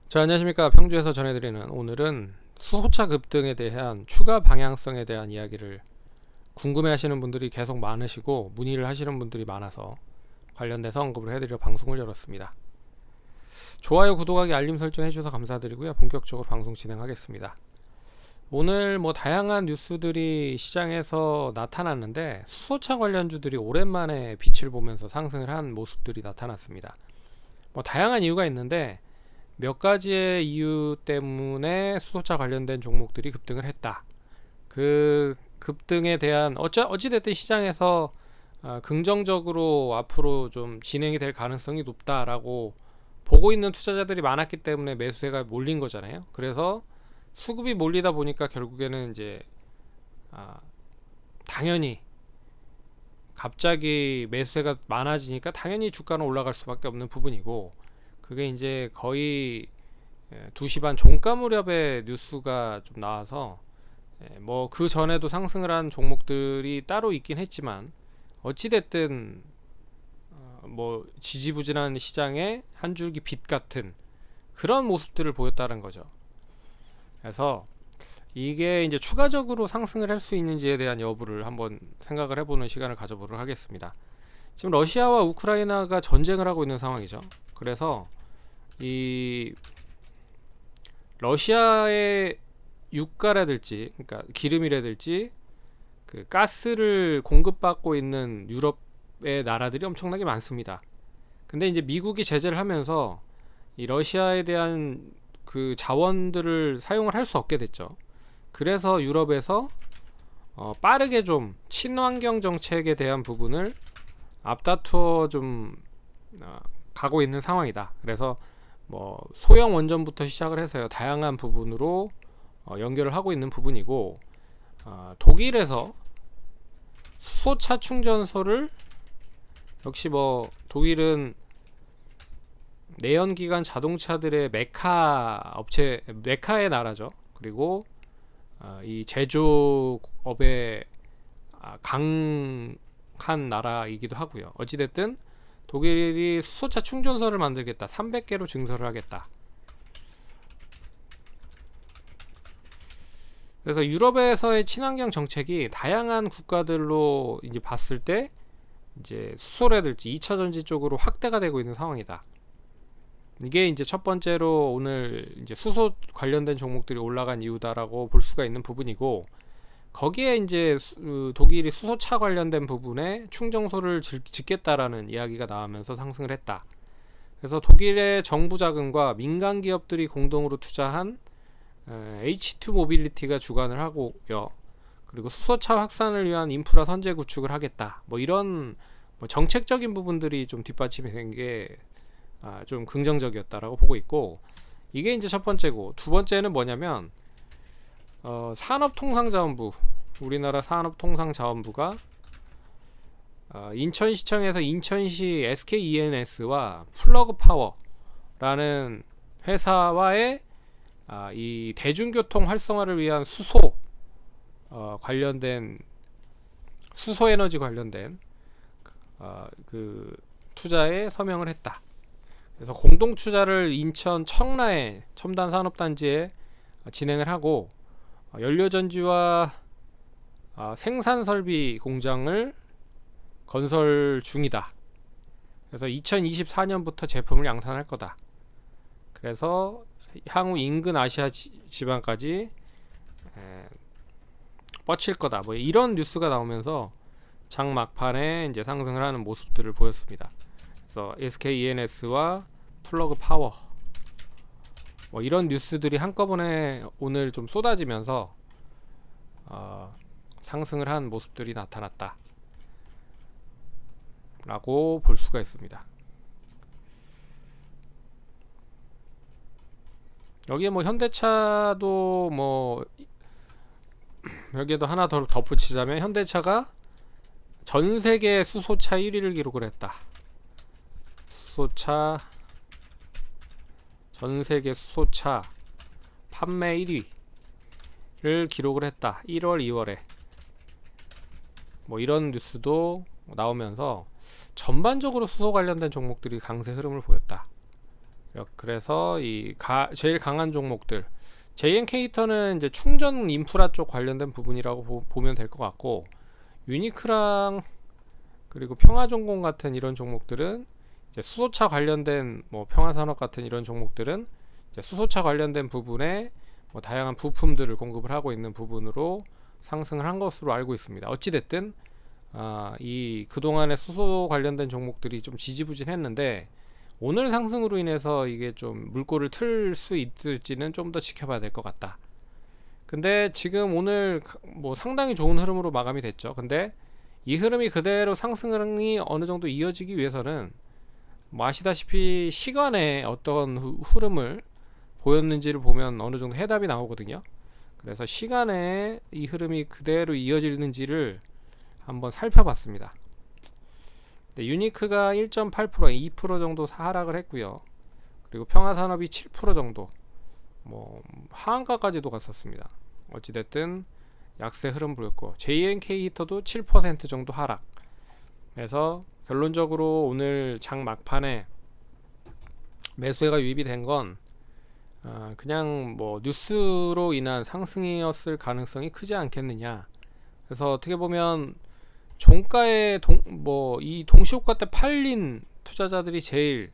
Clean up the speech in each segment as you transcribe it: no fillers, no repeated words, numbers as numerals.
자, 안녕하십니까. 평주에서 전해드리는 오늘은 수소차 급등에 대한 추가 방향성에 대한 이야기를 궁금해 하시는 분들이 계속 많으시고 문의를 하시는 분들이 많아서 관련돼서 언급을 해드려 방송을 열었습니다. 좋아요, 구독하기, 알림 설정 해주셔서 감사드리고요. 본격적으로 방송 진행하겠습니다. 오늘 다양한 뉴스들이 시장에서 나타났는데 수소차 관련주들이 오랜만에 빛을 보면서 상승을 한 모습들이 나타났습니다. 다양한 이유가 있는데 몇 가지의 이유 때문에 수소차 관련된 종목들이 급등을 했다. 그 급등에 대한 어찌됐든 시장에서 긍정적으로 앞으로 좀 진행이 될 가능성이 높다라고 보고 있는 투자자들이 많았기 때문에 매수세가 몰린 거잖아요. 그래서 수급이 몰리다 보니까 결국에는 이제 당연히 갑자기 매수세가 많아지니까 당연히 주가는 올라갈 수밖에 없는 부분이고, 그게 이제 거의 2시 반 종가 무렵에 뉴스가 좀 나와서 그 전에도 상승을 한 종목들이 따로 있긴 했지만 어찌됐든 지지부진한 시장에 한 줄기 빛 같은 그런 모습들을 보였다는 거죠. 그래서 이게 이제 추가적으로 상승을 할 수 있는지에 대한 여부를 한번 생각을 해보는 시간을 가져보도록 하겠습니다. 지금 러시아와 우크라이나가 전쟁을 하고 있는 상황이죠. 그래서 이 러시아의 유가라든지, 그러니까 기름이라든지 그 가스를 공급받고 있는 유럽의 나라들이 엄청나게 많습니다. 근데 이제 미국이 제재를 하면서 이 러시아에 대한 그 자원들을 사용을 할 수 없게 됐죠. 그래서 유럽에서 빠르게 좀 친환경 정책에 대한 부분을 앞다투어 좀 가고 있는 상황이다. 그래서 소형 원전부터 시작을 해서요, 다양한 부분으로 연결을 하고 있는 부분이고, 독일에서 수소차 충전소를 역시 독일은 내연기관 자동차들의 메카의 나라죠. 그리고 이 제조업에 강한 나라이기도 하고요. 어찌됐든 독일이 수소차 충전소를 만들겠다, 300개로 증설을 하겠다. 그래서 유럽에서의 친환경 정책이 다양한 국가들로 이제 봤을 때 이제 수소라든지 2차 전지 쪽으로 확대가 되고 있는 상황이다. 이게 이제 첫 번째로 오늘 이제 수소 관련된 종목들이 올라간 이유다라고 볼 수가 있는 부분이고, 거기에 이제 독일이 수소차 관련된 부분에 충전소를 짓겠다라는 이야기가 나오면서 상승을 했다. 그래서 독일의 정부 자금과 민간 기업들이 공동으로 투자한 H2 모빌리티가 주관을 하고요. 그리고 수소차 확산을 위한 인프라 선제 구축을 하겠다. 이런 정책적인 부분들이 좀 뒷받침이 된 게 좀 긍정적이었다라고 보고 있고, 이게 이제 첫 번째고, 두 번째는 뭐냐면 산업통상자원부, 우리나라 산업통상자원부가 인천시청에서 인천시 SKENS와 플러그파워라는 회사와의 이 대중교통 활성화를 위한 수소 관련된 수소에너지 관련된 그 투자에 서명을 했다. 그래서 공동 투자를 인천 청라의 첨단 산업단지에 진행을 하고, 연료전지와 생산 설비 공장을 건설 중이다. 그래서 2024년부터 제품을 양산할 거다. 그래서 향후 인근 아시아 지방까지 뻗칠 거다. 이런 뉴스가 나오면서 장 막판에 이제 상승을 하는 모습들을 보였습니다. 그래서 SKENS와 플러그 파워 이런 뉴스들이 한꺼번에 오늘 좀 쏟아지면서 상승을 한 모습들이 나타났다 라고 볼 수가 있습니다. 여기에 현대차도 여기에도 하나 더 덧붙이자면, 현대차가 전세계 수소차 1위를 기록을 했다. 전세계 수소차 판매 1위를 기록을 했다. 1월, 2월에 이런 뉴스도 나오면서 전반적으로 수소 관련된 종목들이 강세 흐름을 보였다. 그래서 제일 강한 종목들 JN케이터는 이제 충전 인프라 쪽 관련된 부분이라고 보면 될 것 같고, 유니크랑 그리고 평화전공 같은 이런 종목들은 이제 수소차 관련된, 뭐 평화산업 같은 이런 종목들은 이제 수소차 관련된 부분에 뭐 다양한 부품들을 공급을 하고 있는 부분으로 상승을 한 것으로 알고 있습니다. 어찌됐든 이 그동안의 수소 관련된 종목들이 좀 지지부진했는데, 오늘 상승으로 인해서 이게 좀 물꼬를 틀 수 있을지는 좀 더 지켜봐야 될 것 같다. 근데 지금 오늘 뭐 상당히 좋은 흐름으로 마감이 됐죠. 근데 이 흐름이 그대로 상승이 어느 정도 이어지기 위해서는 뭐 아시다시피 시간에 어떤 흐름을 보였는지를 보면 어느 정도 해답이 나오거든요. 그래서 시간에 이 흐름이 그대로 이어지는지를 한번 살펴봤습니다. 유니크가 1.8%, 2% 정도 하락을 했고요. 그리고 평화산업이 7% 정도, 뭐 하한가까지도 갔었습니다. 어찌됐든 약세 흐름 보였고, JNK 히터도 7% 정도 하락. 그래서 결론적으로 오늘 장 막판에 매수가 유입이 된 건 그냥 뭐 뉴스로 인한 상승이었을 가능성이 크지 않겠느냐. 그래서 어떻게 보면 종가에 이 동시호가 때 팔린 투자자들이 제일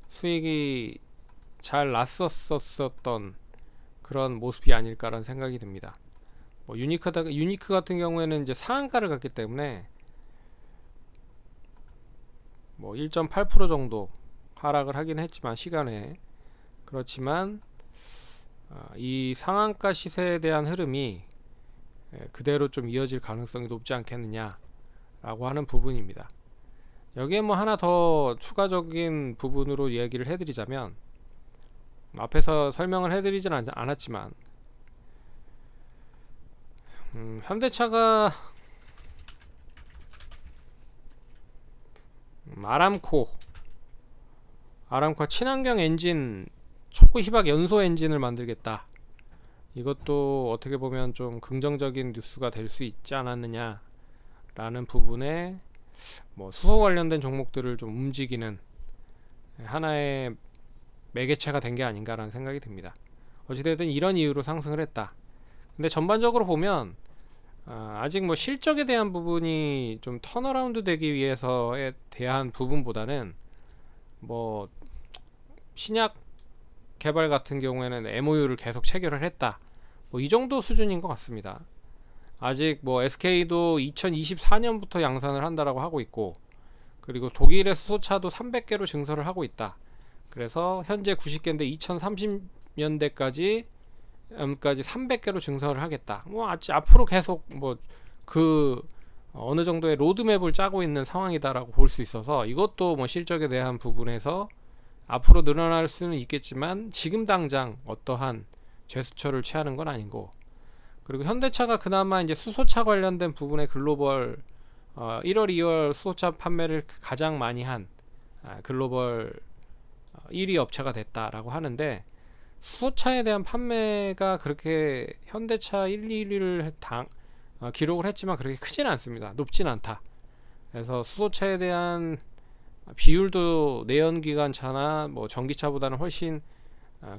수익이 잘 났었던 그런 모습이 아닐까라는 생각이 듭니다. 뭐 유니크 같은 경우에는 이제 상한가를 갔기 때문에 뭐 1.8% 정도 하락을 하긴 했지만 시간에, 그렇지만 이 상한가 시세에 대한 흐름이 그대로 좀 이어질 가능성이 높지 않겠느냐 라고 하는 부분입니다. 여기에 뭐 하나 더 추가적인 부분으로 이야기를 해드리자면, 앞에서 설명을 해드리진 않았지만 현대차가 아람코가 친환경 엔진 초고 희박 연소 엔진을 만들겠다. 이것도 어떻게 보면 좀 긍정적인 뉴스가 될 수 있지 않았느냐 라는 부분에 뭐 수소 관련된 종목들을 좀 움직이는 하나의 매개체가 된 게 아닌가라는 생각이 듭니다. 어찌됐든 이런 이유로 상승을 했다. 근데 전반적으로 보면 아직 뭐 실적에 대한 부분이 좀 턴어라운드 되기 위해서에 대한 부분보다는 뭐 신약 개발 같은 경우에는 MOU를 계속 체결을 했다, 뭐 이 정도 수준인 것 같습니다. 아직 뭐 SK도 2024년부터 양산을 한다라고 하고 있고, 그리고 독일의 수소차도 300개로 증설을 하고 있다. 그래서 현재 90개인데 2030년대까지 300개로 증설을 하겠다. 뭐 앞으로 계속 뭐 어느 정도의 로드맵을 짜고 있는 상황이다라고 볼 수 있어서, 이것도 뭐 실적에 대한 부분에서 앞으로 늘어날 수는 있겠지만 지금 당장 어떠한 제스처를 취하는 건 아니고, 그리고 현대차가 그나마 이제 수소차 관련된 부분의 글로벌 1월, 2월 수소차 판매를 가장 많이 한 글로벌 1위 업체가 됐다라고 하는데, 수소차에 대한 판매가 그렇게 현대차 1, 2위를 기록을 했지만 그렇게 크지는 않습니다. 높진 않다. 그래서 수소차에 대한 비율도 내연기관차나 뭐 전기차보다는 훨씬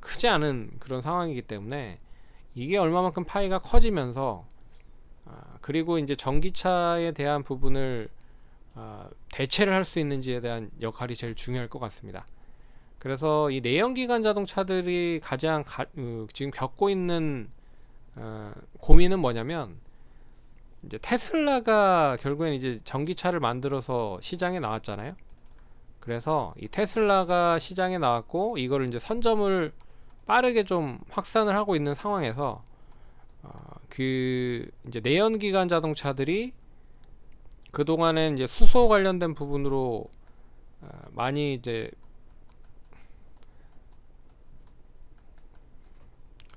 크지 않은 그런 상황이기 때문에, 이게 얼마만큼 파이가 커지면서 그리고 이제 전기차에 대한 부분을 대체를 할 수 있는지에 대한 역할이 제일 중요할 것 같습니다. 그래서 이 내연기관 자동차들이 가장 지금 겪고 있는 고민은 뭐냐면, 이제 테슬라가 결국엔 이제 전기차를 만들어서 시장에 나왔잖아요. 그래서 이 테슬라가 시장에 나왔고, 이거를 이제 선점을 빠르게 좀 확산을 하고 있는 상황에서 이제 내연기관 자동차들이 그동안엔 이제 수소 관련된 부분으로 많이 이제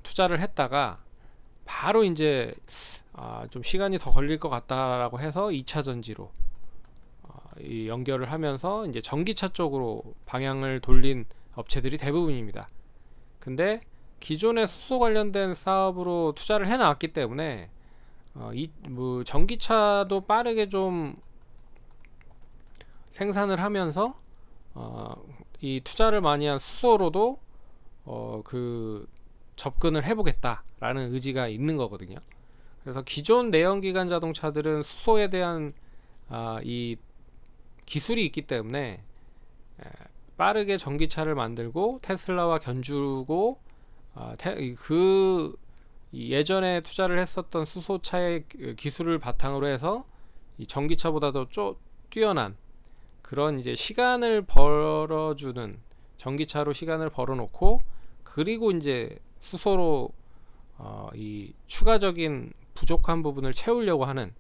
투자를 했다가 바로 이제 좀 시간이 더 걸릴 것 같다라고 해서 2차 전지로 이 연결을 하면서 이제 전기차 쪽으로 방향을 돌린 업체들이 대부분입니다. 근데 기존의 수소 관련된 사업으로 투자를 해 나왔기 때문에 뭐 전기차도 빠르게 좀 생산을 하면서 이 투자를 많이 한 수소로도 그 접근을 해보겠다라는 의지가 있는 거거든요. 그래서 기존 내연기관 자동차들은 수소에 대한 이 기술이 있기 때문에 빠르게 전기차를 만들고 테슬라와 견주고 예전에 투자를 했었던 수소차의 기술을 바탕으로 해서 이 전기차보다도 뛰어난 그런 이제 시간을 벌어주는 전기차로 시간을 벌어놓고 그리고 이제 수소로 이 추가적인 부족한 부분을 채우려고 하는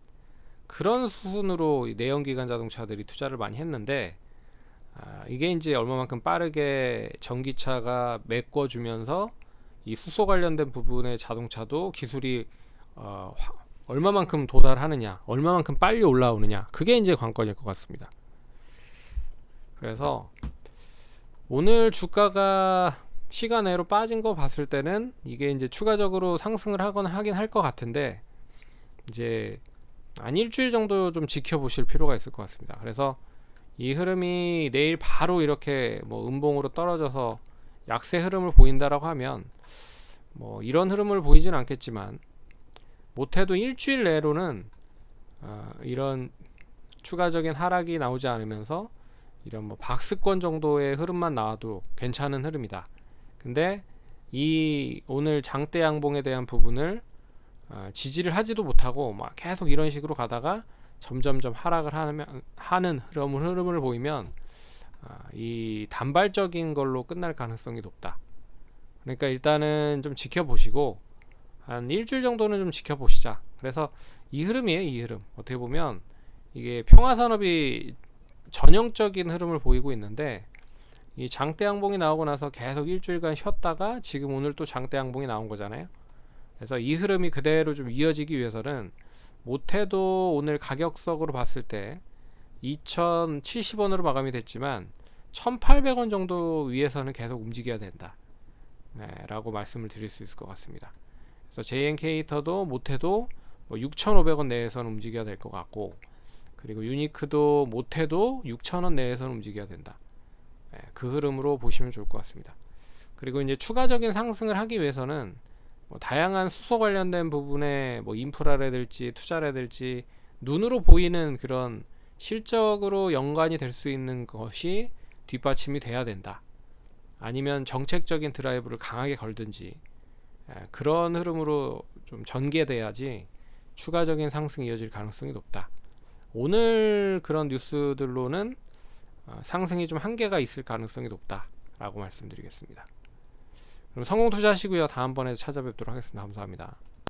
그런 수순으로 내연기관 자동차들이 투자를 많이 했는데 이게 이제 얼마만큼 빠르게 전기차가 메꿔주면서 이 수소 관련된 부분의 자동차도 기술이 얼마만큼 도달하느냐, 얼마만큼 빨리 올라오느냐, 그게 이제 관건일 것 같습니다. 그래서 오늘 주가가 시간외로 빠진 거 봤을 때는 이게 이제 추가적으로 상승을 하긴 할 것 같은데 이제 한 일주일 정도 좀 지켜보실 필요가 있을 것 같습니다. 그래서 이 흐름이 내일 바로 이렇게 뭐 음봉으로 떨어져서 약세 흐름을 보인다라고 하면 뭐 이런 흐름을 보이진 않겠지만 못해도 일주일 내로는 이런 추가적인 하락이 나오지 않으면서 이런 뭐 박스권 정도의 흐름만 나와도 괜찮은 흐름이다. 근데 이 오늘 장대 양봉에 대한 부분을 지지를 하지도 못하고 막 계속 이런 식으로 가다가 점점점 하락을 하는 흐름을 보이면 이 단발적인 걸로 끝날 가능성이 높다. 그러니까 일단은 좀 지켜보시고 한 일주일 정도는 좀 지켜보시자. 그래서 이 흐름이에요. 이 흐름 어떻게 보면 이게 평화산업이 전형적인 흐름을 보이고 있는데 이 장대 양봉이 나오고 나서 계속 일주일간 쉬었다가 지금 오늘 또 장대 양봉이 나온 거잖아요. 그래서 이 흐름이 그대로 좀 이어지기 위해서는 못해도 오늘 가격석으로 봤을 때 2070원으로 마감이 됐지만 1800원 정도 위에서는 계속 움직여야 된다 라고 말씀을 드릴 수 있을 것 같습니다. 그래서 JNK터도 못해도 뭐 6500원 내에서는 움직여야 될 것 같고 그리고 유니크도 못해도 6000원 내에서는 움직여야 된다. 그 흐름으로 보시면 좋을 것 같습니다. 그리고 이제 추가적인 상승을 하기 위해서는 뭐 다양한 수소 관련된 부분에 뭐 인프라라든지 투자라든지 눈으로 보이는 그런 실적으로 연관이 될 수 있는 것이 뒷받침이 돼야 된다. 아니면 정책적인 드라이브를 강하게 걸든지 그런 흐름으로 좀 전개돼야지 추가적인 상승이 이어질 가능성이 높다. 오늘 그런 뉴스들로는 상승이 좀 한계가 있을 가능성이 높다라고 말씀드리겠습니다. 그럼 성공 투자하시고요. 다음번에 찾아뵙도록 하겠습니다. 감사합니다.